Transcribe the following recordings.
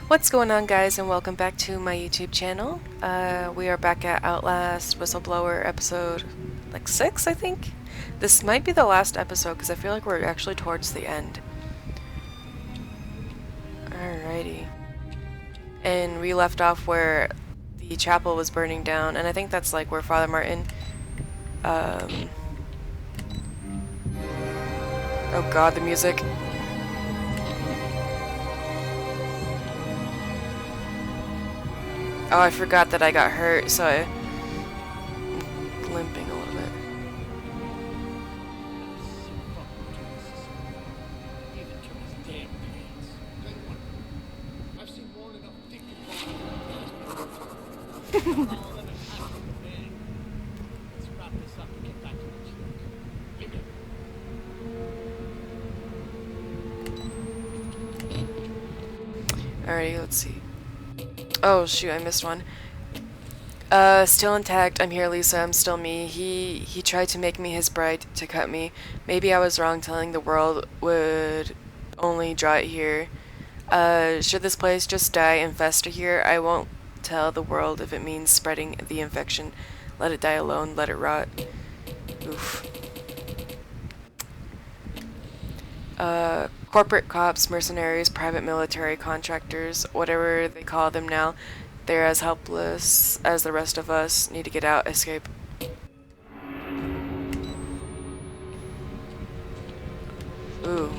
What's going on, guys, and welcome back to my YouTube channel. We are back at Outlast Whistleblower episode like 6, I think. This might be the last episode because I feel like we're actually towards the end. Alrighty. And we left off where the chapel was burning down, and I think that's like where Father Martin oh god, the music. Oh, I forgot that I got hurt, so I'm limping a little bit. Alrighty, let's see. Oh shoot, I missed one. Still intact. I'm here, Lisa. I'm still me. He tried to make me his bride, to cut me. Maybe I was wrong telling the world would only draw it here. Should this place just die and fester here, I won't tell the world if it means spreading the infection. Let it die alone. Let it rot. Oof. Corporate cops, mercenaries, private military contractors, whatever they call them now, they're as helpless as the rest of us. Need to get out, escape. Ooh,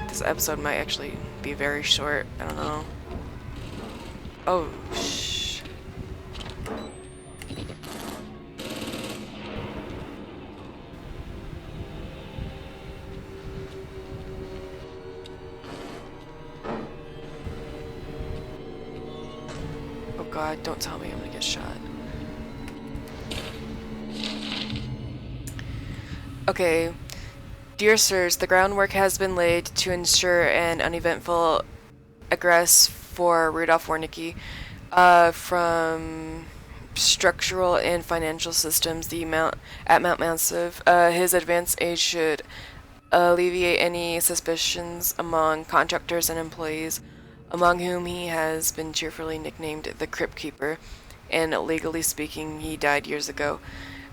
this episode might actually be very short. I don't know. Oh, shh. God, don't tell me I'm gonna get shot. Okay. Dear sirs, the groundwork has been laid to ensure an uneventful egress for Rudolph Wernicke from structural and financial systems at Mount Massive. His advanced age should alleviate any suspicions among contractors and employees, among whom he has been cheerfully nicknamed the Crypt Keeper, and legally speaking, he died years ago.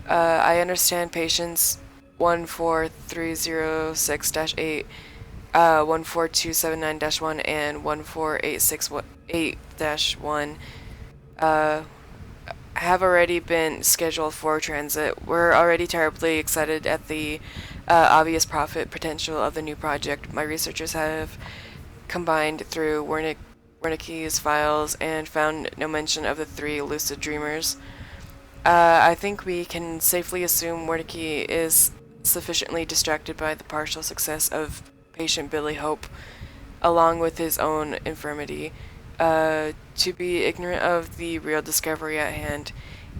I understand patients 14306-8, 14279-1, and 14868-1 have already been scheduled for transit. We're already terribly excited at the obvious profit potential of the new project. My researchers have combined through Wernicke's files and found no mention of the three lucid dreamers. I think we can safely assume Wernicke is sufficiently distracted by the partial success of patient Billy Hope, along with his own infirmity, to be ignorant of the real discovery at hand.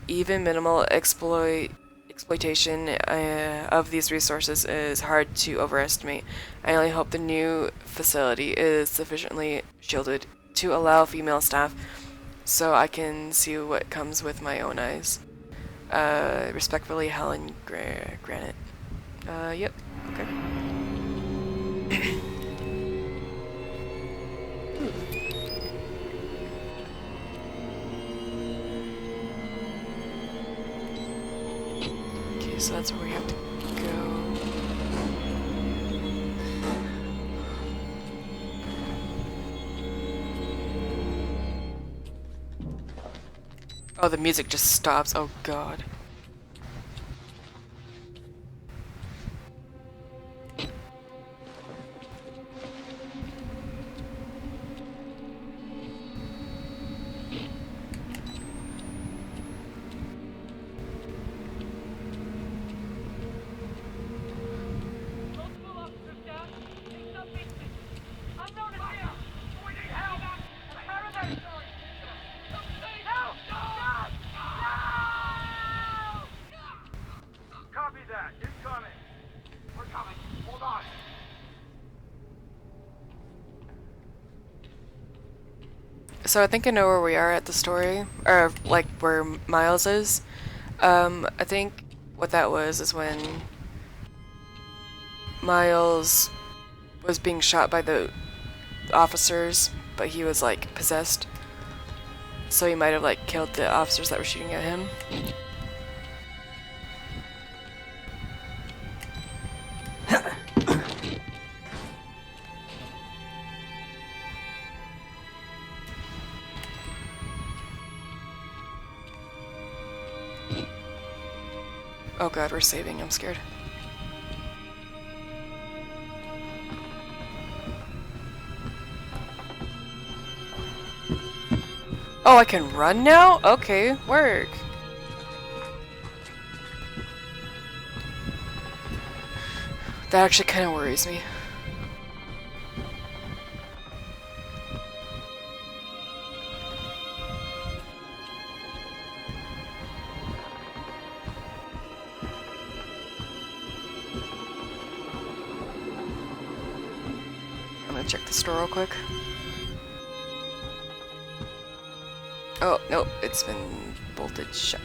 Even minimal exploitation of these resources is hard to overestimate. I only hope the new facility is sufficiently shielded to allow female staff so I can see what comes with my own eyes. Respectfully, Helen Granite. Yep, okay. Okay, so that's where we have to go. Oh, the music just stops. Oh god. So I think I know where we are at the story, or like where Miles is. I think what that was is when Miles was being shot by the officers but he was like possessed. So he might have like killed the officers that were shooting at him. Oh god, we're saving. I'm scared. Oh, I can run now? Okay, work. That actually kind of worries me. I'm gonna check the store real quick. Oh, nope, it's been bolted shut.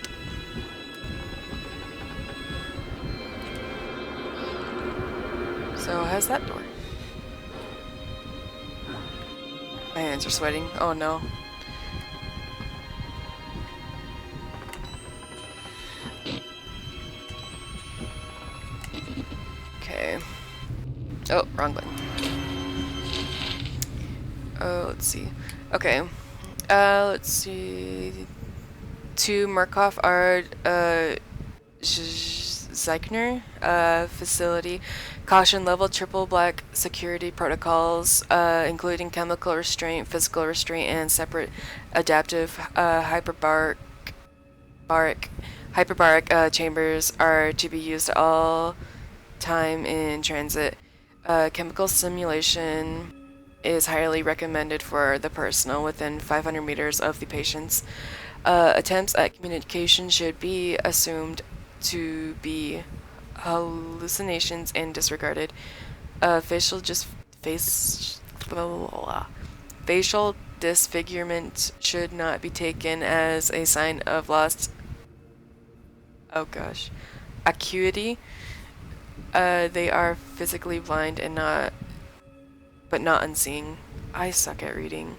So, how's that door? My hands are sweating. Oh no. Okay. Oh, wrong button. Oh, let's see. Okay. Let's see. To Murkoff are Zeichner facility. Caution level triple black security protocols, including chemical restraint, physical restraint, and separate adaptive hyperbaric chambers are to be used all time in transit. Chemical simulation is highly recommended for the personnel within 500 meters of the patients. Attempts at communication should be assumed to be hallucinations and disregarded. Facial disfigurement should not be taken as a sign of lost, oh gosh, acuity. They are physically blind and but not unseeing. I suck at reading.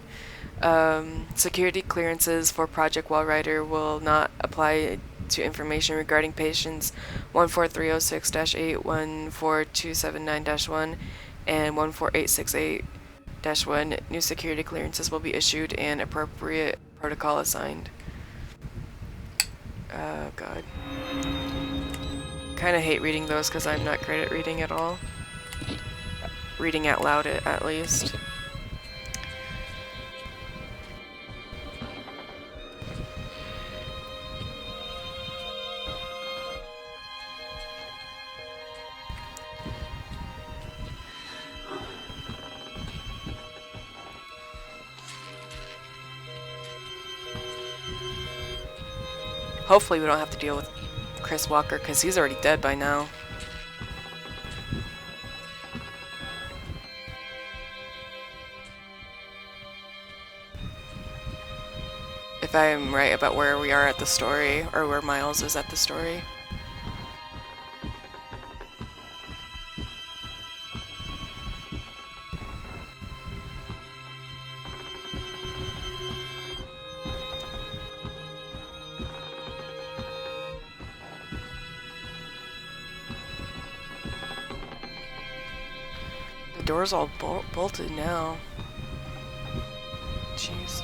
Security clearances for Project Wallrider will not apply to information regarding patients 14306-8, 14279-1, and 14868-1. New security clearances will be issued and appropriate protocol assigned. Oh god. Kinda hate reading those because I'm not great at reading at all. Reading out loud at least. Hopefully we don't have to deal with Chris Walker because he's already dead by now. If I'm right about where we are at the story, or where Miles is at the story. The door's all bolted now. Jeez.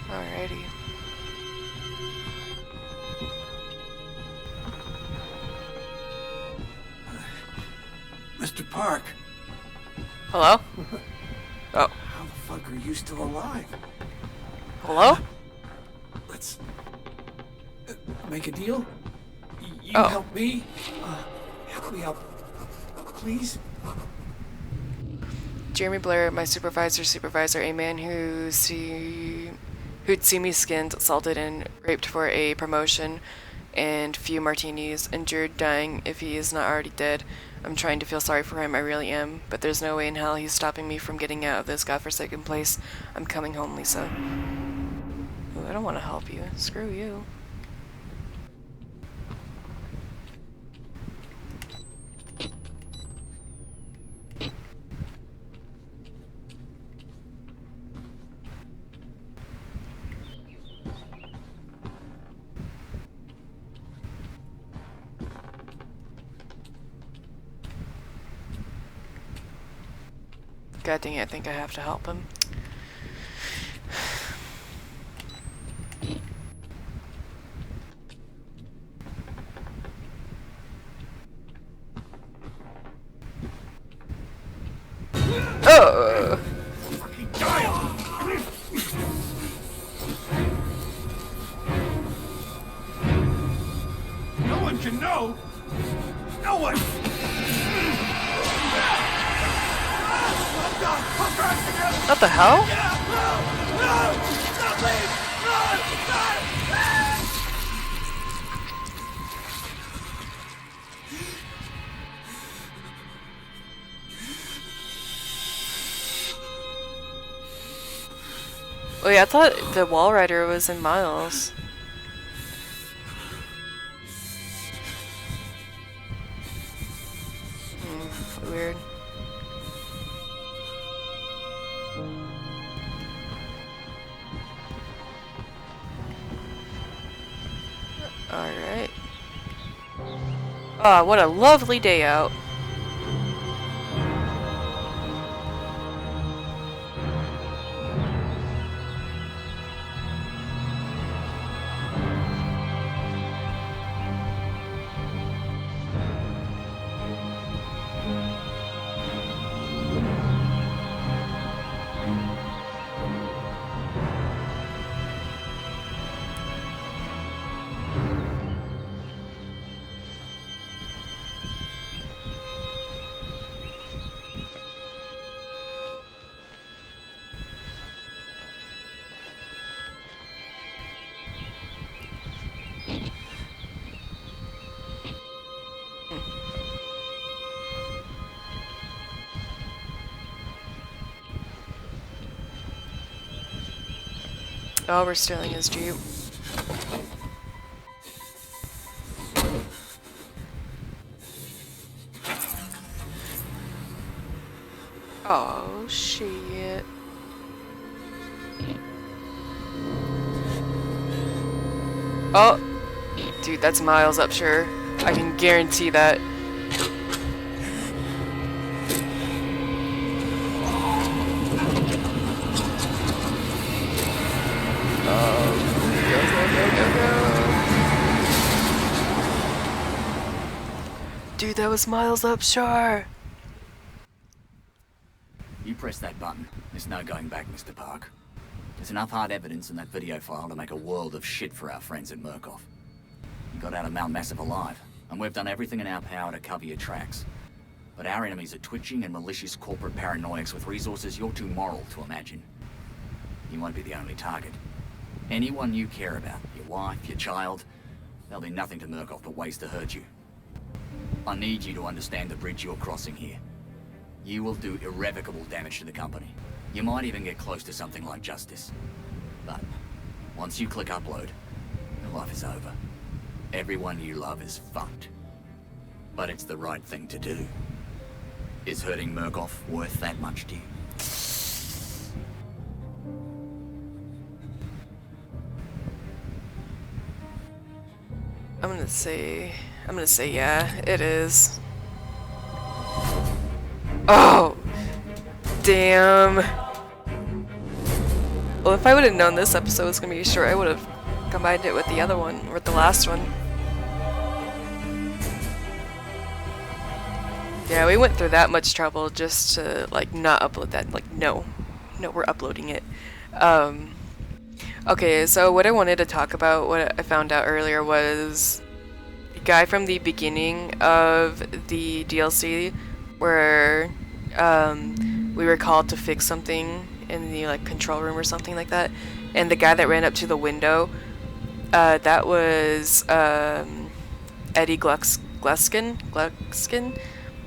Alrighty. Mr. Park. Hello? Oh. How the fuck are you still alive? Hello? Let's make a deal. You Oh. help me? Help me out, please? Jeremy Blair, my supervisor, a man who'd see me skinned, assaulted, and raped for a promotion and few martinis, injured, dying if he is not already dead. I'm trying to feel sorry for him, I really am, but there's no way in hell he's stopping me from getting out of this godforsaken place. I'm coming home, Lisa. Ooh, I don't want to help you. Screw you. God dang it, I think I have to help him. Oh! No one can know! No one! What the hell? Wait, I thought the wall rider was in Miles. Weird. Alright. Oh, what a lovely day out. Oh, we're stealing his Jeep. Oh, shit. Oh! Dude, that's Miles up, sure. I can guarantee that. Dude, that was Miles Upshar. You press that button. There's no going back, Mr. Park. There's enough hard evidence in that video file to make a world of shit for our friends at Murkoff. You got out of Mount Massive alive, and we've done everything in our power to cover your tracks. But our enemies are twitching and malicious corporate paranoics with resources you're too moral to imagine. You won't be the only target. Anyone you care about, your wife, your child, there'll be nothing to Murkoff but ways to hurt you. I need you to understand the bridge you're crossing here. You will do irrevocable damage to the company. You might even get close to something like justice. But once you click upload, your life is over. Everyone you love is fucked. But it's the right thing to do. Is hurting Murkoff worth that much to you? I'm gonna say yeah, it is. Oh! Damn. Well, if I would have known this episode was gonna be short, I would have combined it with the other one, or with the last one. Yeah, we went through that much trouble just to, like, not upload that. Like, no. No, we're uploading it. Okay, so what I wanted to talk about, what I found out earlier was guy from the beginning of the DLC where we were called to fix something in the like control room or something like that, and the guy that ran up to the window, that was Eddie Gluskin,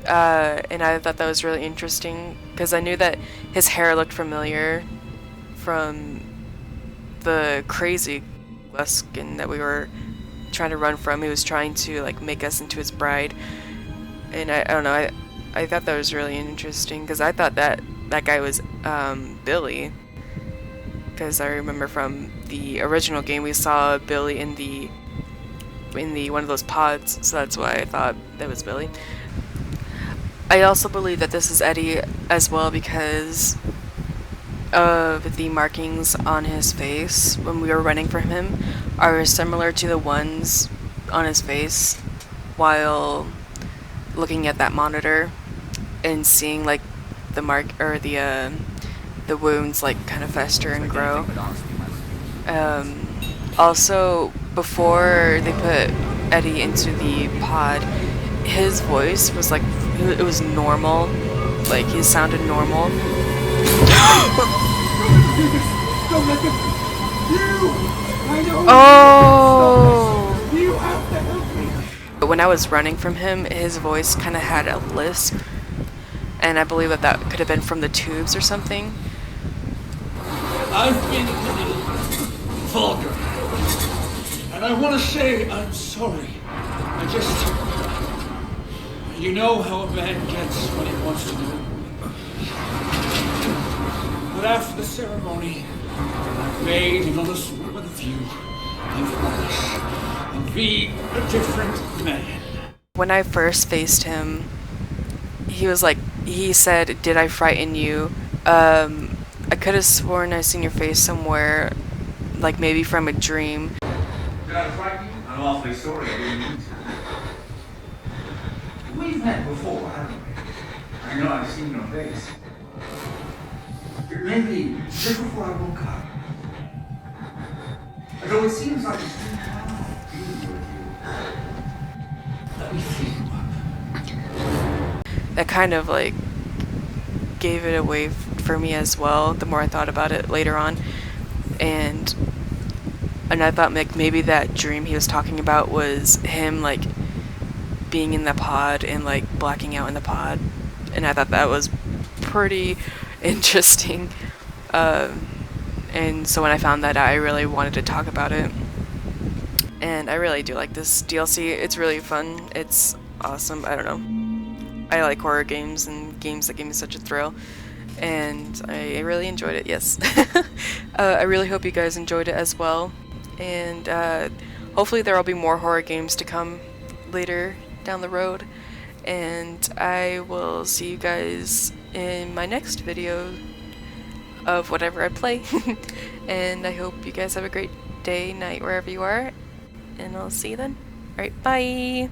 and I thought that was really interesting because I knew that his hair looked familiar from the crazy Gluskin that we were trying to run from. He was trying to like make us into his bride, and I don't know, I thought that was really interesting because I thought that guy was Billy, because I remember from the original game we saw Billy in the one of those pods, so that's why I thought that was Billy. I also believe that this is Eddie as well because of the markings on his face when we were running from him are similar to the ones on his face while looking at that monitor and seeing like the mark or the wounds like kind of fester and grow. Also, before they put Eddie into the pod, his voice was like, it was normal, like he sounded normal. Don't let them. You! I know. Oh! You have to help me. But when I was running from him, his voice kind of had a lisp, and I believe that that could have been from the tubes or something. I've been a little vulgar, and I want to say I'm sorry. I just, you know how a man gets when he wants to know. But after the ceremony, I've made another swim with you. I promise I'll be a different man. When I first faced him, he was like, he said, "Did I frighten you?" I could have sworn I seen your face somewhere, like maybe from a dream. Did I frighten you? I'm awfully sorry I didn't mean to. We've met before, haven't we? I know I've seen your face. Maybe just before I woke up. Although it seems like it's been hard dealing with you. Let me think you up. That kind of like gave it away for me as well, the more I thought about it later on. And I thought like maybe that dream he was talking about was him like being in the pod and like blacking out in the pod, and I thought that was pretty interesting. And so when I found that out, I really wanted to talk about it. And I really do like this DLC. It's really fun. It's awesome. I don't know. I like horror games and games that give me such a thrill. And I really enjoyed it, yes. I really hope you guys enjoyed it as well. And hopefully there will be more horror games to come later down the road. And I will see you guys in my next video of whatever I play. And I hope you guys have a great day, night, wherever you are. And I'll see you then. Alright, bye!